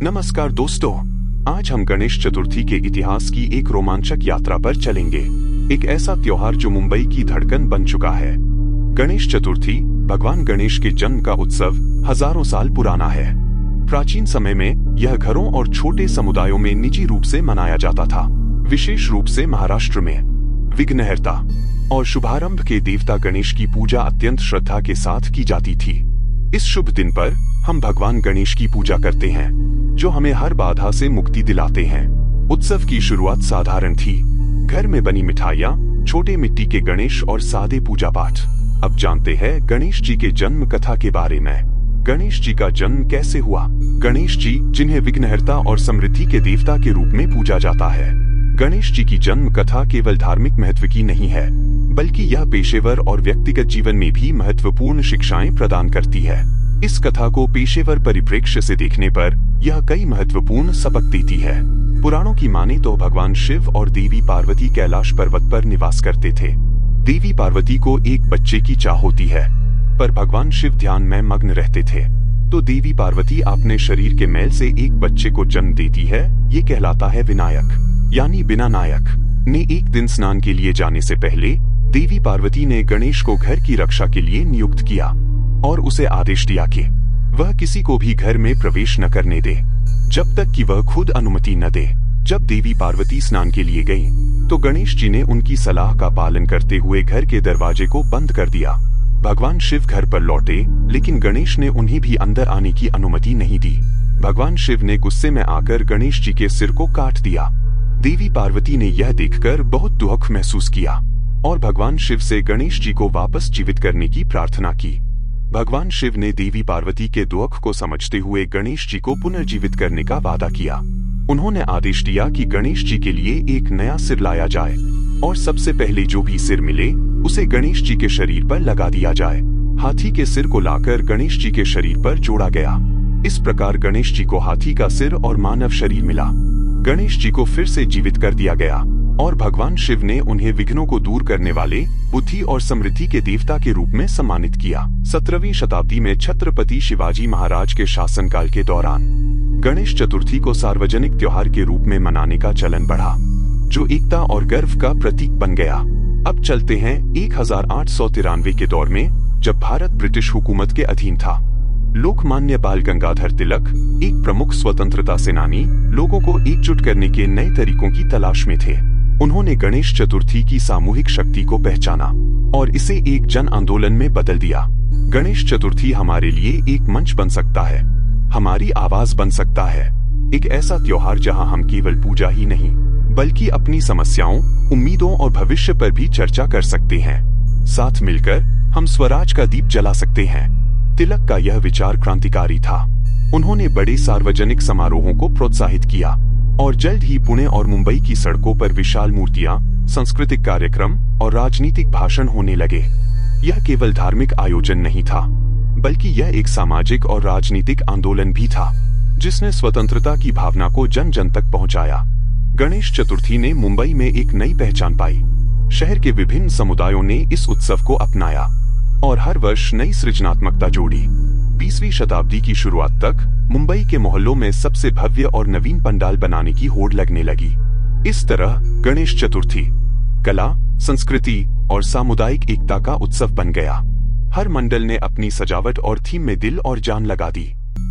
नमस्कार दोस्तों, आज हम गणेश चतुर्थी के इतिहास की एक रोमांचक यात्रा पर चलेंगे। एक ऐसा त्योहार जो मुंबई की धड़कन बन चुका है। गणेश चतुर्थी भगवान गणेश के जन्म का उत्सव हजारों साल पुराना है। प्राचीन समय में यह घरों और छोटे समुदायों में निजी रूप से मनाया जाता था। विशेष रूप से महाराष्ट्र में विघ्नहर्ता और शुभारंभ के देवता गणेश की पूजा अत्यंत श्रद्धा के साथ की जाती थी। इस शुभ दिन पर हम भगवान गणेश की पूजा करते हैं, जो हमें हर बाधा से मुक्ति दिलाते हैं। उत्सव की शुरुआत साधारण थी, घर में बनी मिठाइयाँ, छोटे मिट्टी के गणेश और सादे पूजा पाठ। अब जानते हैं गणेश जी के जन्म कथा के बारे में। गणेश जी का जन्म कैसे हुआ? गणेश जी, जिन्हें विघ्नहर्ता और समृद्धि के देवता के रूप में पूजा जाता है। गणेश जी की जन्म कथा केवल धार्मिक महत्व की नहीं है, बल्कि यह पेशेवर और व्यक्तिगत जीवन में भी महत्वपूर्ण शिक्षाएं प्रदान करती है। इस कथा को पेशेवर परिप्रेक्ष्य से देखने पर यह कई महत्वपूर्ण सबक देती है। पुराणों की माने तो भगवान शिव और देवी पार्वती कैलाश पर्वत पर निवास करते थे। देवी पार्वती को एक बच्चे की चाह होती है, पर भगवान शिव ध्यान में मग्न रहते थे। तो देवी पार्वती अपने शरीर के मैल से एक बच्चे को जन्म देती है। ये कहलाता है विनायक, यानी बिना नायक। ने एक दिन स्नान के लिए जाने से पहले देवी पार्वती ने गणेश को घर की रक्षा के लिए नियुक्त किया और उसे आदेश दिया कि वह किसी को भी घर में प्रवेश न करने दे, जब तक कि वह खुद अनुमति न दे। जब देवी पार्वती स्नान के लिए गईं, तो गणेश जी ने उनकी सलाह का पालन करते हुए घर के दरवाजे को बंद कर दिया। भगवान शिव घर पर लौटे, लेकिन गणेश ने उन्हें भी अंदर आने की अनुमति नहीं दी। भगवान शिव ने गुस्से में आकर गणेश जी के सिर को काट दिया। देवी पार्वती ने यह देखकर बहुत दुख महसूस किया और भगवान शिव से गणेश जी को वापस जीवित करने की प्रार्थना की। भगवान शिव ने देवी पार्वती के दुख को समझते हुए गणेश जी को पुनर्जीवित करने का वादा किया। उन्होंने आदेश दिया कि गणेश जी के लिए एक नया सिर लाया जाए और सबसे पहले जो भी सिर मिले उसे गणेश जी के शरीर पर लगा दिया जाए। हाथी के सिर को लाकर गणेश जी के शरीर पर जोड़ा गया। इस प्रकार गणेश जी को हाथी का सिर और मानव शरीर मिला। गणेश जी को फिर से जीवित कर दिया गया और भगवान शिव ने उन्हें विघ्नों को दूर करने वाले, बुद्धि और समृद्धि के देवता के रूप में सम्मानित किया। 17वीं शताब्दी में छत्रपति शिवाजी महाराज के शासनकाल के दौरान गणेश चतुर्थी को सार्वजनिक त्योहार के रूप में मनाने का चलन बढ़ा, जो एकता और गर्व का प्रतीक बन गया। अब चलते हैं 1893 के दौर में, जब भारत ब्रिटिश हुकूमत के अधीन था। लोकमान्य बाल गंगाधर तिलक, एक प्रमुख स्वतंत्रता सेनानी, लोगों को एकजुट करने के नए तरीकों की तलाश में थे। उन्होंने गणेश चतुर्थी की सामूहिक शक्ति को पहचाना और इसे एक जन आंदोलन में बदल दिया। गणेश चतुर्थी हमारे लिए एक मंच बन सकता है, हमारी आवाज बन सकता है। एक ऐसा त्योहार जहां हम केवल पूजा ही नहीं, बल्कि अपनी समस्याओं, उम्मीदों और भविष्य पर भी चर्चा कर सकते हैं। साथ मिलकर हम स्वराज का दीप जला सकते हैं। तिलक का यह विचार क्रांतिकारी था। उन्होंने बड़े सार्वजनिक समारोहों को प्रोत्साहित किया और जल्द ही पुणे और मुंबई की सड़कों पर विशाल मूर्तियां, सांस्कृतिक कार्यक्रम और राजनीतिक भाषण होने लगे। यह केवल धार्मिक आयोजन नहीं था, बल्कि यह एक सामाजिक और राजनीतिक आंदोलन भी था, जिसने स्वतंत्रता की भावना को जन जन तक पहुंचाया। गणेश चतुर्थी ने मुंबई में एक नई पहचान पाई। शहर के विभिन्न समुदायों ने इस उत्सव को अपनाया और हर वर्ष नई सृजनात्मकता जोड़ी। 20वीं शताब्दी की शुरुआत तक मुंबई के मोहल्लों में सबसे भव्य और नवीन पंडाल बनाने की होड़ लगने लगी। इस तरह गणेश चतुर्थी कला, संस्कृति और सामुदायिक एकता का उत्सव बन गया। हर मंडल ने अपनी सजावट और थीम में दिल और जान लगा दी,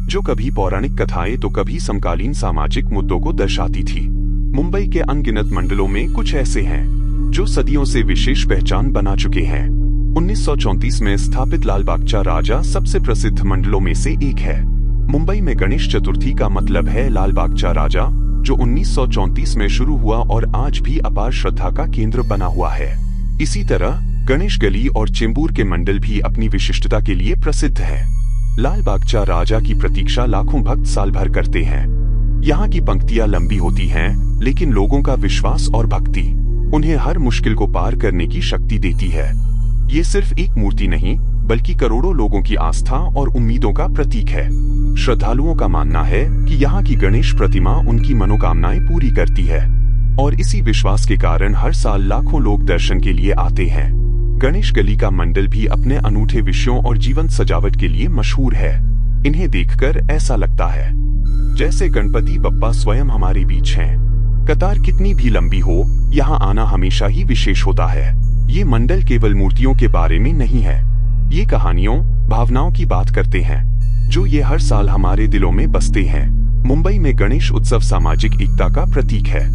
जो कभी पौराणिक कथाएं तो कभी समकालीन सामाजिक मुद्दों को दर्शाती थी। मुंबई के अनगिनत मंडलों में कुछ ऐसे हैं जो सदियों से विशेष पहचान बना चुके हैं। 1934 में स्थापित लाल बागचा राजा सबसे प्रसिद्ध मंडलों में से एक है। मुंबई में गणेश चतुर्थी का मतलब है लाल बागचा राजा, जो 1934 में शुरू हुआ और आज भी अपार श्रद्धा का केंद्र बना हुआ है। इसी तरह गणेश गली और चेंबूर के मंडल भी अपनी विशिष्टता के लिए प्रसिद्ध है। लाल बागचा राजा की प्रतीक्षा लाखों भक्त साल भर करते हैं। यहाँ की पंक्तियां लंबी होती हैं, लेकिन लोगों का विश्वास और भक्ति उन्हें हर मुश्किल को पार करने की शक्ति देती है। ये सिर्फ एक मूर्ति नहीं, बल्कि करोड़ों लोगों की आस्था और उम्मीदों का प्रतीक है। श्रद्धालुओं का मानना है कि यहाँ की गणेश प्रतिमा उनकी मनोकामनाएं पूरी करती है और इसी विश्वास के कारण हर साल लाखों लोग दर्शन के लिए आते हैं। गणेश गली का मंडल भी अपने अनूठे विषयों और जीवंत सजावट के लिए मशहूर है। इन्हें देखकर ऐसा लगता है जैसे गणपति बप्पा स्वयं हमारे बीच हैं। कतार कितनी भी लंबी हो, यहाँ आना हमेशा ही विशेष होता है। ये मंडल केवल मूर्तियों के बारे में नहीं है, ये कहानियों, भावनाओं की बात करते हैं, जो ये हर साल हमारे दिलों में बसते हैं। मुंबई में गणेश उत्सव सामाजिक एकता का प्रतीक है।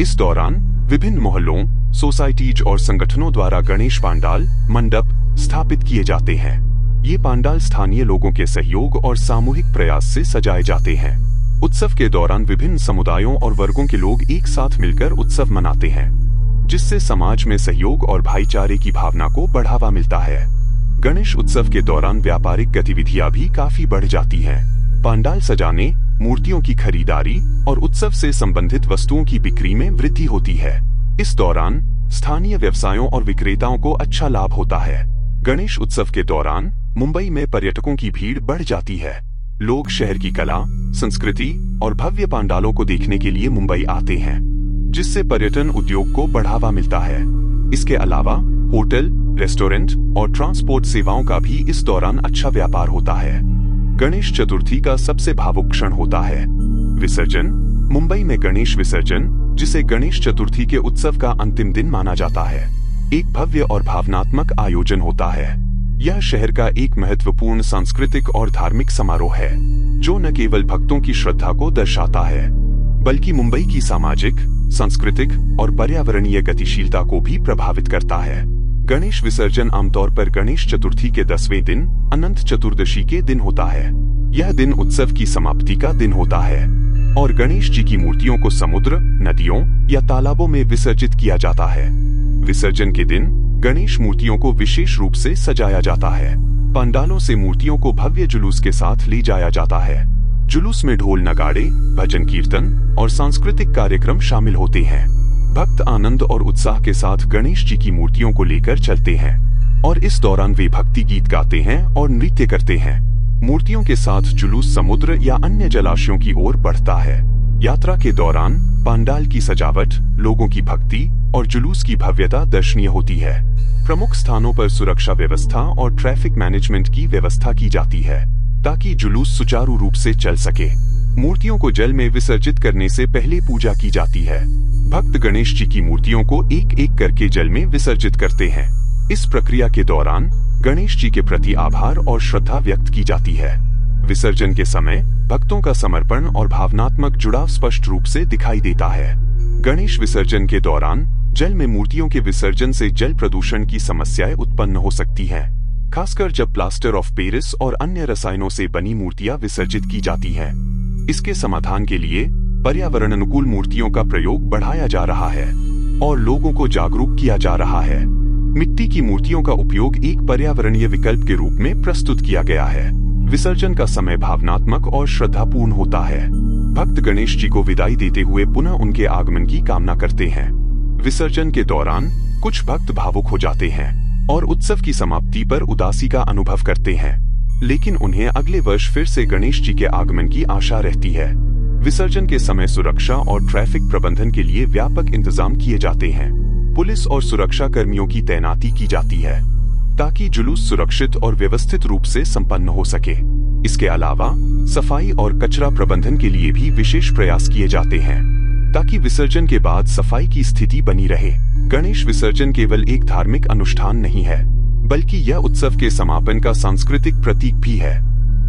इस दौरान विभिन्न मोहल्लों, सोसाइटीज और संगठनों द्वारा गणेश पंडाल, मंडप स्थापित किए जाते हैं। ये पंडाल स्थानीय लोगों के सहयोग और सामूहिक प्रयास से सजाए जाते हैं। उत्सव के दौरान विभिन्न समुदायों और वर्गों के लोग एक साथ मिलकर उत्सव मनाते हैं, जिससे समाज में सहयोग और भाईचारे की भावना को बढ़ावा मिलता है। गणेश उत्सव के दौरान व्यापारिक गतिविधियां भी काफी बढ़ जाती हैं। पंडाल सजाने, मूर्तियों की खरीदारी और उत्सव से संबंधित वस्तुओं की बिक्री में वृद्धि होती है। इस दौरान स्थानीय व्यवसायों और विक्रेताओं को अच्छा लाभ होता है। गणेश उत्सव के दौरान मुंबई में पर्यटकों की भीड़ बढ़ जाती है। लोग शहर की कला, संस्कृति और भव्य पंडालों को देखने के लिए मुंबई आते हैं, जिससे पर्यटन उद्योग को बढ़ावा मिलता है। इसके अलावा होटल, रेस्टोरेंट और ट्रांसपोर्ट सेवाओं का भी इस दौरान अच्छा व्यापार होता है। गणेश चतुर्थी का सबसे भावुक क्षण होता है विसर्जन। मुंबई में गणेश विसर्जन, जिसे गणेश चतुर्थी के उत्सव का अंतिम दिन माना जाता है, एक भव्य और भावनात्मक आयोजन होता है। यह शहर का एक महत्वपूर्ण सांस्कृतिक और धार्मिक समारोह है, जो न केवल भक्तों की श्रद्धा को दर्शाता है, बल्कि मुंबई की सामाजिक, सांस्कृतिक और पर्यावरणीय गतिशीलता को भी प्रभावित करता है। गणेश विसर्जन आमतौर पर गणेश चतुर्थी के 10वें दिन, अनंत चतुर्दशी के दिन होता है। यह दिन उत्सव की समाप्ति का दिन होता है और गणेश जी की मूर्तियों को समुद्र, नदियों या तालाबों में विसर्जित किया जाता है। विसर्जन के दिन गणेश मूर्तियों को विशेष रूप से सजाया जाता है। पंडालों से मूर्तियों को भव्य जुलूस के साथ ले जाया जाता है। जुलूस में ढोल, नगाड़े, भजन कीर्तन और सांस्कृतिक कार्यक्रम शामिल होते हैं। भक्त आनंद और उत्साह के साथ गणेश जी की मूर्तियों को लेकर चलते हैं और इस दौरान वे भक्ति गीत गाते हैं और नृत्य करते हैं। मूर्तियों के साथ जुलूस समुद्र या अन्य जलाशयों की ओर बढ़ता है। यात्रा के दौरान पंडाल की सजावट, लोगों की भक्ति और जुलूस की भव्यता दर्शनीय होती है। प्रमुख स्थानों पर सुरक्षा व्यवस्था और ट्रैफिक मैनेजमेंट की व्यवस्था की जाती है, ताकि जुलूस सुचारू रूप से चल सके। मूर्तियों को जल में विसर्जित करने से पहले पूजा की जाती है। भक्त गणेश जी की मूर्तियों को एक एक करके जल में विसर्जित करते हैं। इस प्रक्रिया के दौरान गणेश जी के प्रति आभार और श्रद्धा व्यक्त की जाती है। विसर्जन के समय भक्तों का समर्पण और भावनात्मक जुड़ाव स्पष्ट रूप से दिखाई देता है। गणेश विसर्जन के दौरान जल में मूर्तियों के विसर्जन से जल प्रदूषण की समस्याएं उत्पन्न हो सकती हैं, खासकर जब प्लास्टर ऑफ पेरिस और अन्य रसायनों से बनी मूर्तियां विसर्जित की जाती हैं। इसके समाधान के लिए पर्यावरण अनुकूल मूर्तियों का प्रयोग बढ़ाया जा रहा है और लोगों को जागरूक किया जा रहा है। मिट्टी की मूर्तियों का उपयोग एक पर्यावरणीय विकल्प के रूप में प्रस्तुत किया गया है। विसर्जन का समय भावनात्मक और श्रद्धापूर्ण होता है। भक्त गणेश जी को विदाई देते हुए पुनः उनके आगमन की कामना करते हैं। विसर्जन के दौरान कुछ भक्त भावुक हो जाते हैं और उत्सव की समाप्ति पर उदासी का अनुभव करते हैं, लेकिन उन्हें अगले वर्ष फिर से गणेश जी के आगमन की आशा रहती है। विसर्जन के समय सुरक्षा और ट्रैफिक प्रबंधन के लिए व्यापक इंतजाम किए जाते हैं। पुलिस और सुरक्षा कर्मियों की तैनाती की जाती है, ताकि जुलूस सुरक्षित और व्यवस्थित रूप से संपन्न हो सके। इसके अलावा सफाई और कचरा प्रबंधन के लिए भी विशेष प्रयास किए जाते हैं, ताकि विसर्जन के बाद सफाई की स्थिति बनी रहे। गणेश विसर्जन केवल एक धार्मिक अनुष्ठान नहीं है, बल्कि यह उत्सव के समापन का सांस्कृतिक प्रतीक भी है।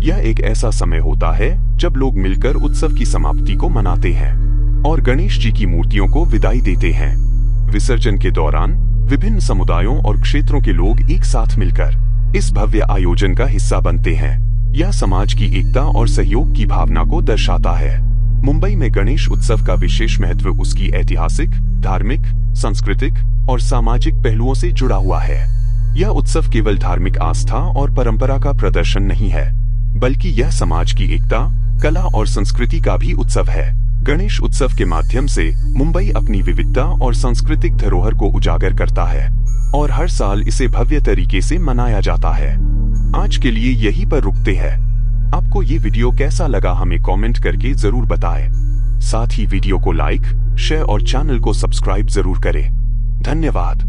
यह एक ऐसा समय होता है जब लोग मिलकर उत्सव की समाप्ति को मनाते हैं और गणेश जी की मूर्तियों को विदाई देते हैं। विसर्जन के दौरान विभिन्न समुदायों और क्षेत्रों के लोग एक साथ मिलकर इस भव्य आयोजन का हिस्सा बनते हैं। यह समाज की एकता और सहयोग की भावना को दर्शाता है। मुंबई में गणेश उत्सव का विशेष महत्व उसकी ऐतिहासिक, धार्मिक, सांस्कृतिक और सामाजिक पहलुओं से जुड़ा हुआ है। यह उत्सव केवल धार्मिक आस्था और परंपरा का प्रदर्शन नहीं है, बल्कि यह समाज की एकता, कला और संस्कृति का भी उत्सव है। गणेश उत्सव के माध्यम से मुंबई अपनी विविधता और सांस्कृतिक धरोहर को उजागर करता है और हर साल इसे भव्य तरीके से मनाया जाता है। आज के लिए यहीं पर रुकते हैं। आपको ये वीडियो कैसा लगा हमें कमेंट करके जरूर बताएं। साथ ही वीडियो को लाइक, शेयर और चैनल को सब्सक्राइब जरूर करें। धन्यवाद।